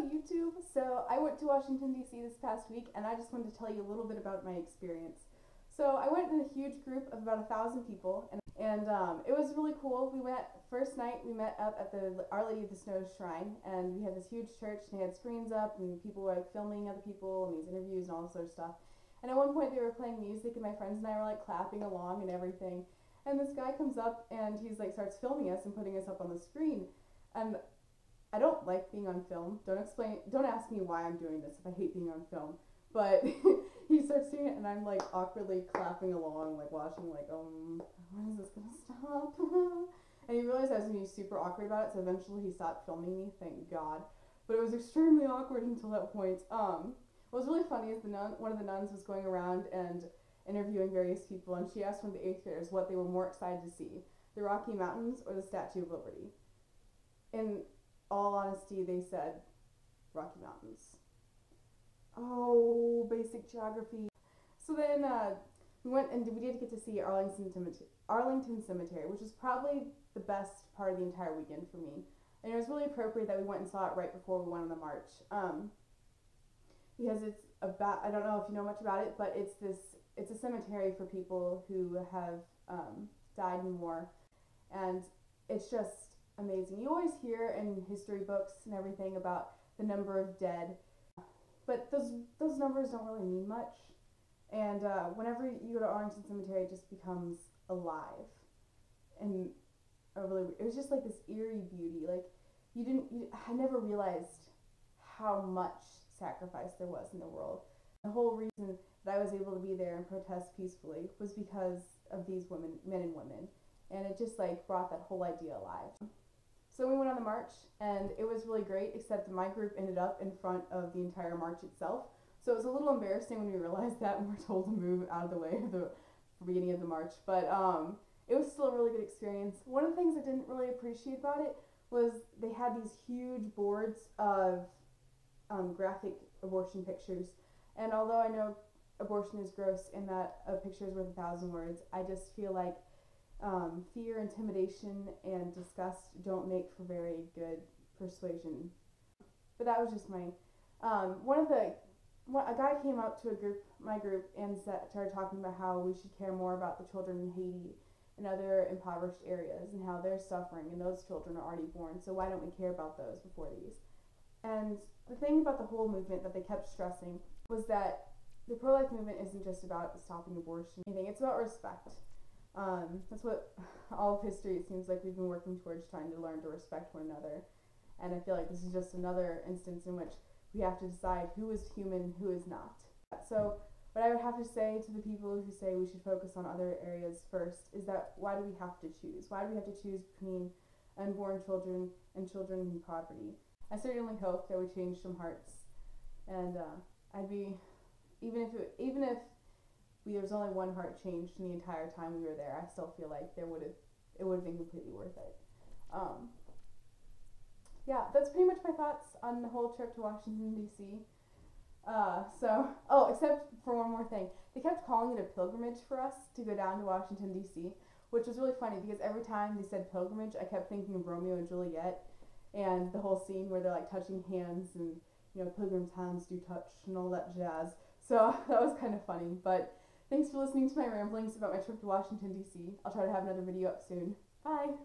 Hello YouTube! So I went to Washington DC this past week and I just wanted to tell you a little bit about my experience. So I went in a huge group of about 1,000 people and it was really cool. First night we met up at the Our Lady of the Snows Shrine, and we had this huge church and they had screens up and people were like filming other people and these interviews and all this sort of stuff. And at one point they were playing music and my friends and I were like clapping along and everything. And this guy comes up and he's like starts filming us and putting us up on the screen. And I don't like being on film. Don't ask me why I'm doing this if I hate being on film. But he starts doing it and I'm like awkwardly clapping along, like watching like, when is this gonna stop? And he realized I was gonna be super awkward about it, so eventually he stopped filming me, thank God. But it was extremely awkward until that point. What was really funny is one of the nuns was going around and interviewing various people, and she asked one of the 8th graders what they were more excited to see, the Rocky Mountains or the Statue of Liberty. In all honesty, they said Rocky Mountains. Oh, basic geography. So then we went and we did get to see Arlington Cemetery, which was probably the best part of the entire weekend for me. And it was really appropriate that we went and saw it right before we went on the march. Because it's about, I don't know if you know much about it, but it's a cemetery for people who have died in war. And it's just amazing. You always hear in history books and everything about the number of dead, but those numbers don't really mean much. And whenever you go to Arlington Cemetery, it just becomes alive. And it was just like this eerie beauty. Like I never realized how much sacrifice there was in the world. The whole reason that I was able to be there and protest peacefully was because of these men and women. And it just like brought that whole idea alive. So we went on the march and it was really great, except my group ended up in front of the entire march itself. So it was a little embarrassing when we realized that and were told to move out of the way of the beginning of the march. But it was still a really good experience. One of the things I didn't really appreciate about it was they had these huge boards of graphic abortion pictures. And although I know abortion is gross and that a picture is worth 1,000 words, I just feel like fear, intimidation, and disgust don't make for very good persuasion. But that was just my a guy came up to my group and started talking about how we should care more about the children in Haiti and other impoverished areas and how they're suffering and those children are already born, so why don't we care about those before these? And the thing about the whole movement that they kept stressing was that the pro-life movement isn't just about stopping abortion. It's about respect. That's what all of history, it seems like we've been working towards, trying to learn to respect one another. And I feel like this is just another instance in which we have to decide who is human and who is not. So what I would have to say to the people who say we should focus on other areas first is that why do we have to choose? Why do we have to choose between unborn children and children in poverty? I certainly hope that we change some hearts. And even if there was only one heart changed in the entire time we were there, I still feel like it would have been completely worth it. Yeah, that's pretty much my thoughts on the whole trip to Washington, D.C. Except for one more thing. They kept calling it a pilgrimage for us to go down to Washington, D.C., which was really funny because every time they said pilgrimage, I kept thinking of Romeo and Juliet and the whole scene where they're like touching hands and, pilgrims' hands do touch and all that jazz. So that was kind of funny, but thanks for listening to my ramblings about my trip to Washington, D.C. I'll try to have another video up soon. Bye!